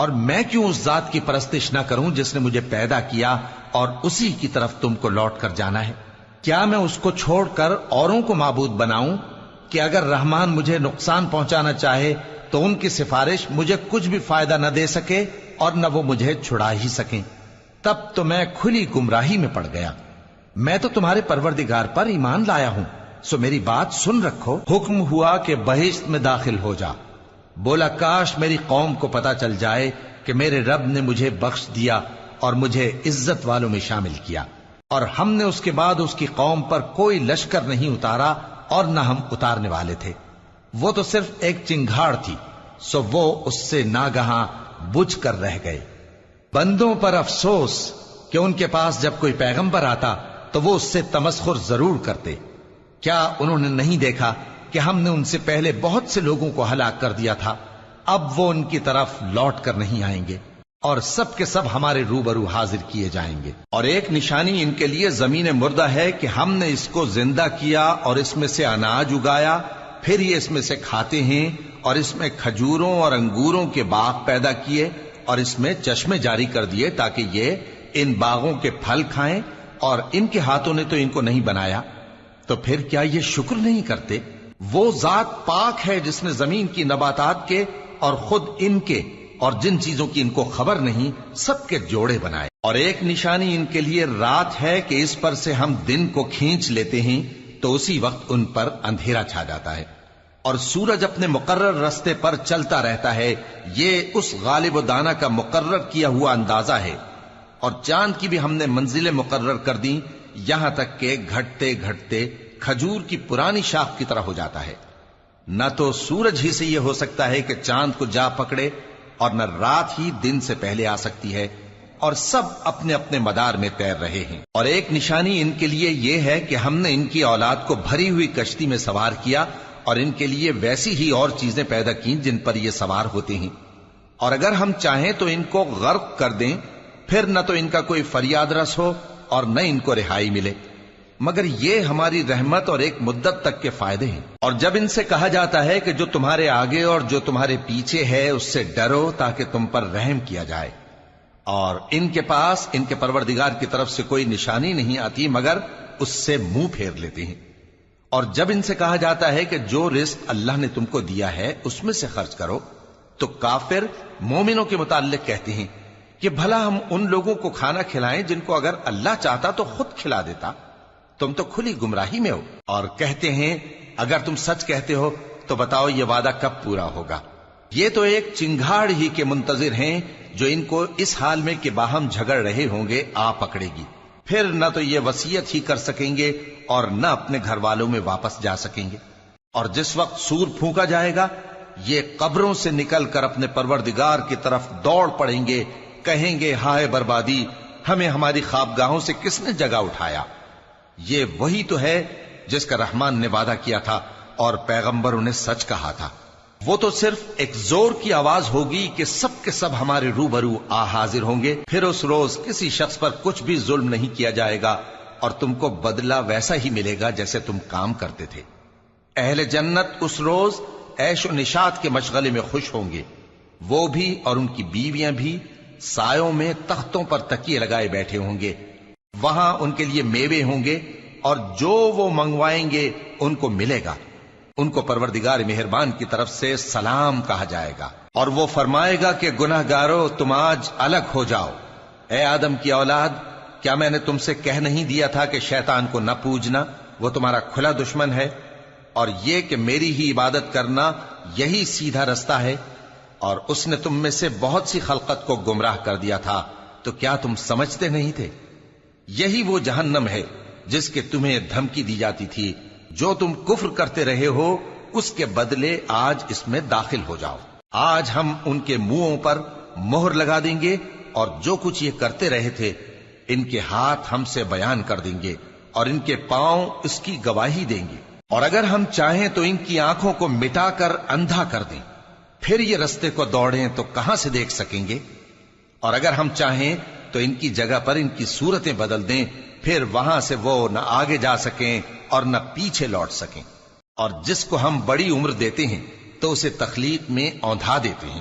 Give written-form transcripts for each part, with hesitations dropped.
اور میں کیوں اس ذات کی پرستش نہ کروں جس نے مجھے پیدا کیا اور اسی کی طرف تم کو لوٹ کر جانا ہے؟ کیا میں اس کو چھوڑ کر اوروں کو معبود بناؤں کہ اگر رحمان مجھے نقصان پہنچانا چاہے تو ان کی سفارش مجھے کچھ بھی فائدہ نہ دے سکے اور نہ وہ مجھے چھڑا ہی سکیں؟ تب تو میں کھلی گمراہی میں پڑ گیا۔ میں تو تمہارے پروردگار پر ایمان لایا ہوں، سو میری بات سن رکھو۔ حکم ہوا کہ بہشت میں داخل ہو جا۔ بولا کاش میری قوم کو پتا چل جائے کہ میرے رب نے مجھے بخش دیا اور مجھے عزت والوں میں شامل کیا، اور ہم نے اس کے بعد اس کی قوم پر کوئی لشکر نہیں اتارا اور نہ ہم اتارنے والے تھے۔ وہ تو صرف ایک چنگھاڑ تھی، سو وہ اس سے ناگہاں بجھ کر رہ گئے۔ بندوں پر افسوس کہ ان کے پاس جب کوئی پیغمبر آتا تو وہ اس سے تمسخر ضرور کرتے۔ کیا انہوں نے نہیں دیکھا کہ ہم نے ان سے پہلے بہت سے لوگوں کو ہلاک کر دیا تھا؟ اب وہ ان کی طرف لوٹ کر نہیں آئیں گے اور سب کے سب ہمارے روبرو حاضر کیے جائیں گے۔ اور ایک نشانی ان کے لیے زمین مردہ ہے کہ ہم نے اس کو زندہ کیا اور اس میں سے اناج اگایا، پھر یہ اس میں سے کھاتے ہیں، اور اس میں کھجوروں اور انگوروں کے باغ پیدا کیے اور اس میں چشمے جاری کر دیے تاکہ یہ ان باغوں کے پھل کھائیں، اور ان کے ہاتھوں نے تو ان کو نہیں بنایا، تو پھر کیا یہ شکر نہیں کرتے؟ وہ ذات پاک ہے جس نے زمین کی نباتات کے اور خود ان کے اور جن چیزوں کی ان کو خبر نہیں سب کے جوڑے بنائے۔ اور ایک نشانی ان کے لیے رات ہے کہ اس پر سے ہم دن کو کھینچ لیتے ہیں تو اسی وقت ان پر اندھیرا چھا جاتا ہے، اور سورج اپنے مقرر رستے پر چلتا رہتا ہے۔ یہ اس غالب و دانا کا مقرر کیا ہوا اندازہ ہے۔ اور چاند کی بھی ہم نے منزلیں مقرر کر دیں، یہاں تک کہ گھٹتے گھٹتے کھجور کی پرانی شاخ کی طرح ہو جاتا ہے۔ نہ تو سورج ہی سے یہ ہو سکتا ہے کہ چاند کو جا پکڑے، اور نہ رات ہی دن سے پہلے آ سکتی ہے، اور سب اپنے اپنے مدار میں تیر رہے ہیں۔ اور ایک نشانی ان کے لیے یہ ہے کہ ہم نے ان کی اولاد کو بھری ہوئی کشتی میں سوار کیا، اور ان کے لیے ویسی ہی اور چیزیں پیدا کی جن پر یہ سوار ہوتے ہیں، اور اگر ہم چاہیں تو ان کو غرق کر دیں، پھر نہ تو ان کا کوئی فریاد رس ہو اور نہ ان کو رہائی ملے، مگر یہ ہماری رحمت اور ایک مدت تک کے فائدے ہیں۔ اور جب ان سے کہا جاتا ہے کہ جو تمہارے آگے اور جو تمہارے پیچھے ہے اس سے ڈرو تاکہ تم پر رحم کیا جائے، اور ان کے پاس ان کے پروردگار کی طرف سے کوئی نشانی نہیں آتی مگر اس سے منہ پھیر لیتے ہیں۔ اور جب ان سے کہا جاتا ہے کہ جو رزق اللہ نے تم کو دیا ہے اس میں سے خرچ کرو، تو کافر مومنوں کے متعلق کہتے ہیں کہ بھلا ہم ان لوگوں کو کھانا کھلائیں جن کو اگر اللہ چاہتا تو خود کھلا دیتا، تم تو کھلی گمراہی میں ہو۔ اور کہتے ہیں اگر تم سچ کہتے ہو تو بتاؤ یہ وعدہ کب پورا ہوگا؟ یہ تو ایک چنگھاڑ ہی کے منتظر ہیں جو ان کو اس حال میں کہ باہم جھگڑ رہے ہوں گے آ پکڑے گی، پھر نہ تو یہ وصیت ہی کر سکیں گے اور نہ اپنے گھر والوں میں واپس جا سکیں گے۔ اور جس وقت سور پھونکا جائے گا یہ قبروں سے نکل کر اپنے پروردگار کی طرف دوڑ پڑیں گے، کہیں گے ہائے بربادی، ہمیں ہماری خوابگاہوں سے کس نے جگہ اٹھایا۔ یہ وہی تو ہے جس کا رحمان نے وعدہ کیا تھا اور پیغمبروں نے سچ کہا تھا۔ وہ تو صرف ایک زور کی آواز ہوگی کہ سب کے سب ہمارے روبرو آ حاضر ہوں گے، پھر اس روز کسی شخص پر کچھ بھی ظلم نہیں کیا جائے گا، اور تم کو بدلہ ویسا ہی ملے گا جیسے تم کام کرتے تھے۔ اہل جنت اس روز عیش و نشاط کے مشغلے میں خوش ہوں گے، وہ بھی اور ان کی بیویاں بھی سایوں میں تختوں پر تکیے لگائے بیٹھے ہوں گے۔ وہاں ان کے لیے میوے ہوں گے اور جو وہ منگوائیں گے ان کو ملے گا۔ ان کو پروردگار مہربان کی طرف سے سلام کہا جائے گا، اور وہ فرمائے گا کہ گناہ گارو تم آج الگ ہو جاؤ۔ اے آدم کی اولاد، کیا میں نے تم سے کہہ نہیں دیا تھا کہ شیطان کو نہ پوجنا، وہ تمہارا کھلا دشمن ہے، اور یہ کہ میری ہی عبادت کرنا یہی سیدھا رستہ ہے؟ اور اس نے تم میں سے بہت سی خلقت کو گمراہ کر دیا تھا، تو کیا تم سمجھتے نہیں تھے؟ یہی وہ جہنم ہے جس کے تمہیں دھمکی دی جاتی تھی، جو تم کفر کرتے رہے ہو اس کے بدلے آج اس میں داخل ہو جاؤ۔ آج ہم ان کے منہوں پر مہر لگا دیں گے، اور جو کچھ یہ کرتے رہے تھے ان کے ہاتھ ہم سے بیان کر دیں گے، اور ان کے پاؤں اس کی گواہی دیں گے۔ اور اگر ہم چاہیں تو ان کی آنکھوں کو مٹا کر اندھا کر دیں، پھر یہ رستے کو دوڑیں تو کہاں سے دیکھ سکیں گے؟ اور اگر ہم چاہیں تو ان کی جگہ پر ان کی صورتیں بدل دیں، پھر وہاں سے وہ نہ آگے جا سکیں اور نہ پیچھے لوٹ سکیں۔ اور جس کو ہم بڑی عمر دیتے ہیں تو اسے تخلیق میں اوندھا دیتے ہیں۔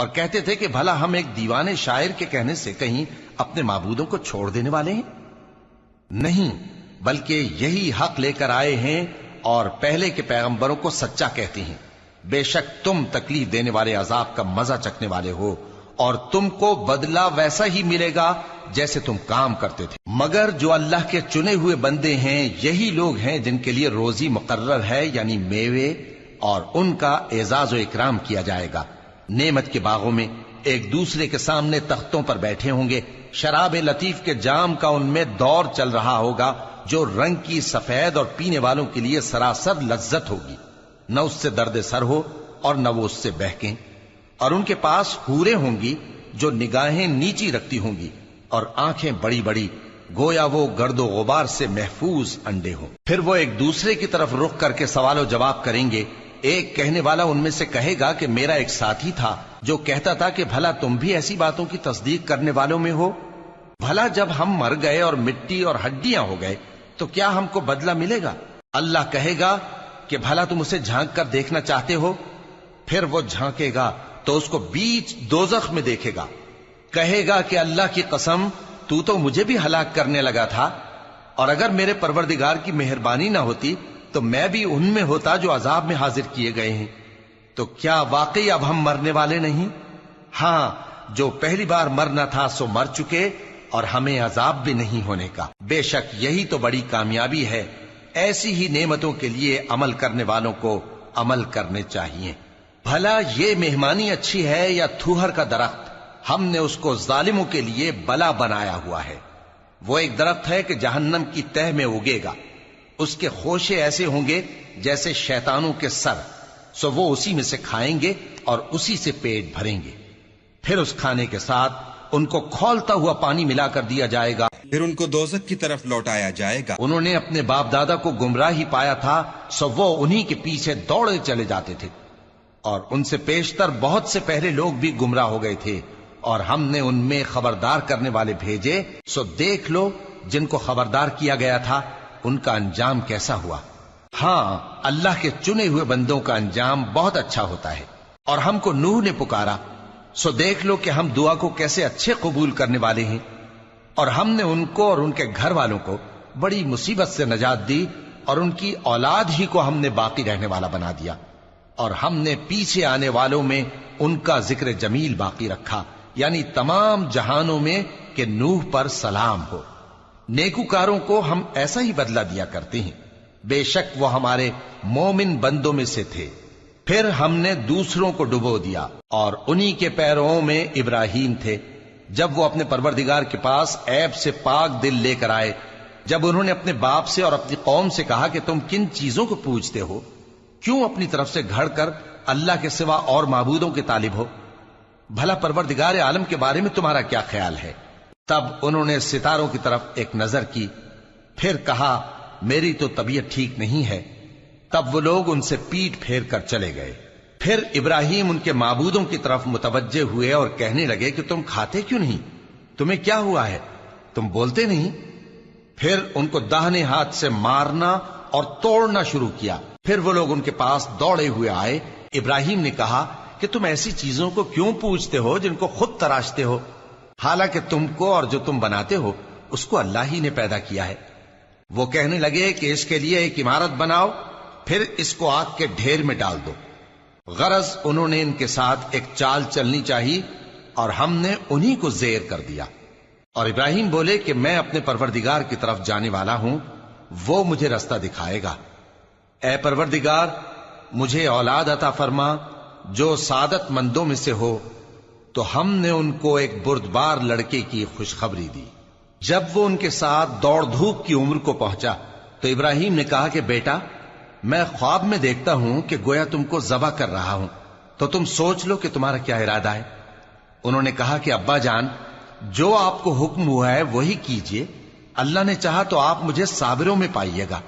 اور کہتے تھے کہ بھلا ہم ایک دیوانے شاعر کے کہنے سے کہیں اپنے معبودوں کو چھوڑ دینے والے ہیں؟ نہیں، بلکہ یہی حق لے کر آئے ہیں اور پہلے کے پیغمبروں کو سچا کہتے ہیں۔ بے شک تم تکلیف دینے والے عذاب کا مزہ چکھنے والے ہو، اور تم کو بدلہ ویسا ہی ملے گا جیسے تم کام کرتے تھے۔ مگر جو اللہ کے چنے ہوئے بندے ہیں یہی لوگ ہیں جن کے لیے روزی مقرر ہے، یعنی میوے، اور ان کا اعزاز و اکرام کیا جائے گا۔ نعمت کے باغوں میں ایک دوسرے کے سامنے تختوں پر بیٹھے ہوں گے، شراب لطیف کے جام کا ان میں دور چل رہا ہوگا جو رنگ کی سفید اور پینے والوں کے لیے سراسر لذت ہوگی، نہ اس سے درد سر ہو اور نہ وہ اس سے بہکیں۔ اور ان کے پاس حوریں ہوں گی جو نگاہیں نیچی رکھتی ہوں گی اور آنکھیں بڑی بڑی، گویا وہ گرد و غبار سے محفوظ انڈے ہوں۔ پھر وہ ایک دوسرے کی طرف رخ کر کے سوال و جواب کریں گے۔ ایک کہنے والا ان میں سے کہے گا کہ میرا ایک ساتھی تھا جو کہتا تھا کہ بھلا تم بھی ایسی باتوں کی تصدیق کرنے والوں میں ہو؟ بھلا جب ہم مر گئے اور مٹی اور ہڈیاں ہو گئے تو کیا ہم کو بدلہ ملے گا؟ اللہ کہے گا کہ بھلا تم اسے جھانک کر دیکھنا چاہتے ہو؟ پھر وہ جھانکے گا تو اس کو بیچ دوزخ میں دیکھے گا، کہے گا کہ اللہ کی قسم تو مجھے بھی ہلاک کرنے لگا تھا، اور اگر میرے پروردگار کی مہربانی نہ ہوتی تو میں بھی ان میں ہوتا جو عذاب میں حاضر کیے گئے ہیں۔ تو کیا واقعی اب ہم مرنے والے نہیں؟ ہاں، جو پہلی بار مرنا تھا سو مر چکے، اور ہمیں عذاب بھی نہیں ہونے کا۔ بے شک یہی تو بڑی کامیابی ہے۔ ایسی ہی نعمتوں کے لیے عمل کرنے والوں کو عمل کرنے چاہیے۔ بھلا یہ مہمانی اچھی ہے یا تھوہر کا درخت؟ ہم نے اس کو ظالموں کے لیے بلا بنایا ہوا ہے۔ وہ ایک درخت ہے کہ جہنم کی تہ میں اگے گا، اس کے خوشے ایسے ہوں گے جیسے شیطانوں کے سر، سو وہ اسی میں سے کھائیں گے اور اسی سے پیٹ بھریں گے۔ پھر اس کھانے کے ساتھ ان کو کھولتا ہوا پانی ملا کر دیا جائے گا، پھر ان کو دوزخ کی طرف لوٹایا جائے گا۔ انہوں نے اپنے باپ دادا کو گمراہ ہی پایا تھا، سو وہ انہی کے پیچھے دوڑے چلے جاتے تھے، اور ان سے پیشتر بہت سے پہلے لوگ بھی گمراہ ہو گئے تھے، اور ہم نے ان میں خبردار کرنے والے بھیجے، سو دیکھ لو جن کو خبردار کیا گیا تھا ان کا انجام کیسا ہوا۔ ہاں، اللہ کے چنے ہوئے بندوں کا انجام بہت اچھا ہوتا ہے۔ اور ہم کو نوح نے پکارا، سو دیکھ لو کہ ہم دعا کو کیسے اچھے قبول کرنے والے ہیں، اور ہم نے ان کو اور ان کے گھر والوں کو بڑی مصیبت سے نجات دی، اور ان کی اولاد ہی کو ہم نے باقی رہنے والا بنا دیا، اور ہم نے پیچھے آنے والوں میں ان کا ذکر جمیل باقی رکھا، یعنی تمام جہانوں میں کہ نوح پر سلام ہو۔ نیکوکاروں کو ہم ایسا ہی بدلہ دیا کرتے ہیں، بے شک وہ ہمارے مومن بندوں میں سے تھے۔ پھر ہم نے دوسروں کو ڈبو دیا، اور انہی کے پیروں میں ابراہیم تھے، جب وہ اپنے پروردگار کے پاس عیب سے پاک دل لے کر آئے، جب انہوں نے اپنے باپ سے اور اپنی قوم سے کہا کہ تم کن چیزوں کو پوجتے ہو؟ کیوں اپنی طرف سے گھڑ کر اللہ کے سوا اور معبودوں کے طالب ہو؟ بھلا پروردگار عالم کے بارے میں تمہارا کیا خیال ہے؟ تب انہوں نے ستاروں کی طرف ایک نظر کی، پھر کہا میری تو طبیعت ٹھیک نہیں ہے۔ تب وہ لوگ ان سے پیٹ پھیر کر چلے گئے۔ پھر ابراہیم ان کے معبودوں کی طرف متوجہ ہوئے اور کہنے لگے کہ تم کھاتے کیوں نہیں؟ تمہیں کیا ہوا ہے؟ تم بولتے نہیں؟ پھر ان کو داہنے ہاتھ سے مارنا اور توڑنا شروع کیا۔ پھر وہ لوگ ان کے پاس دوڑے ہوئے آئے۔ ابراہیم نے کہا کہ تم ایسی چیزوں کو کیوں پوجتے ہو جن کو خود تراشتے ہو؟ حالانکہ تم کو اور جو تم بناتے ہو اس کو اللہ ہی نے پیدا کیا ہے۔ وہ کہنے لگے کہ اس کے لیے ایک عمارت بناؤ، پھر اس کو آگ کے ڈھیر میں ڈال دو۔ غرض انہوں نے ان کے ساتھ ایک چال چلنی چاہی، اور ہم نے انہی کو زیر کر دیا۔ اور ابراہیم بولے کہ میں اپنے پروردگار کی طرف جانے والا ہوں، وہ مجھے رستہ دکھائے گا۔ اے پروردگار، مجھے اولاد عطا فرما جو سعادت مندوں میں سے ہو۔ تو ہم نے ان کو ایک بردبار لڑکے کی خوشخبری دی۔ جب وہ ان کے ساتھ دوڑ دھوپ کی عمر کو پہنچا تو ابراہیم نے کہا کہ بیٹا، میں خواب میں دیکھتا ہوں کہ گویا تم کو ذبح کر رہا ہوں، تو تم سوچ لو کہ تمہارا کیا ارادہ ہے۔ انہوں نے کہا کہ ابا جان، جو آپ کو حکم ہوا ہے وہی کیجئے، اللہ نے چاہا تو آپ مجھے صابروں میں پائیے گا۔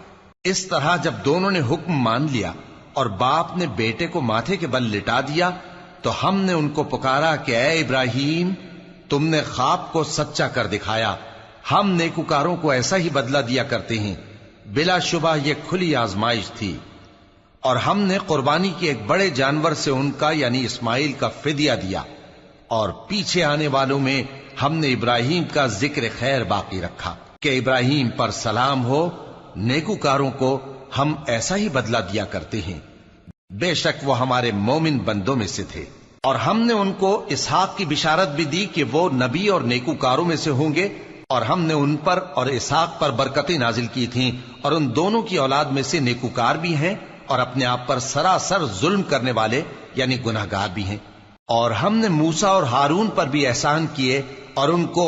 اس طرح جب دونوں نے حکم مان لیا اور باپ نے بیٹے کو ماتھے کے بل لٹا دیا، تو ہم نے ان کو پکارا کہ اے ابراہیم، تم نے خواب کو سچا کر دکھایا، ہم نیکوکاروں کو ایسا ہی بدلہ دیا کرتے ہیں۔ بلا شبہ یہ کھلی آزمائش تھی، اور ہم نے قربانی کی ایک بڑے جانور سے ان کا یعنی اسماعیل کا فدیہ دیا، اور پیچھے آنے والوں میں ہم نے ابراہیم کا ذکر خیر باقی رکھا کہ ابراہیم پر سلام ہو، نیکوکاروں کو ہم ایسا ہی بدلہ دیا کرتے ہیں، بے شک وہ ہمارے مومن بندوں میں سے تھے۔ اور ہم نے ان کو اسحاق کی بشارت بھی دی کہ وہ نبی اور نیکوکاروں میں سے ہوں گے، اور ہم نے ان پر اور اسحاق پر برکتیں نازل کی تھیں، اور ان دونوں کی اولاد میں سے نیکوکار بھی ہیں اور اپنے آپ پر سراسر ظلم کرنے والے یعنی گناہگار بھی ہیں۔ اور ہم نے موسیٰ اور ہارون پر بھی احسان کیے اور ان کو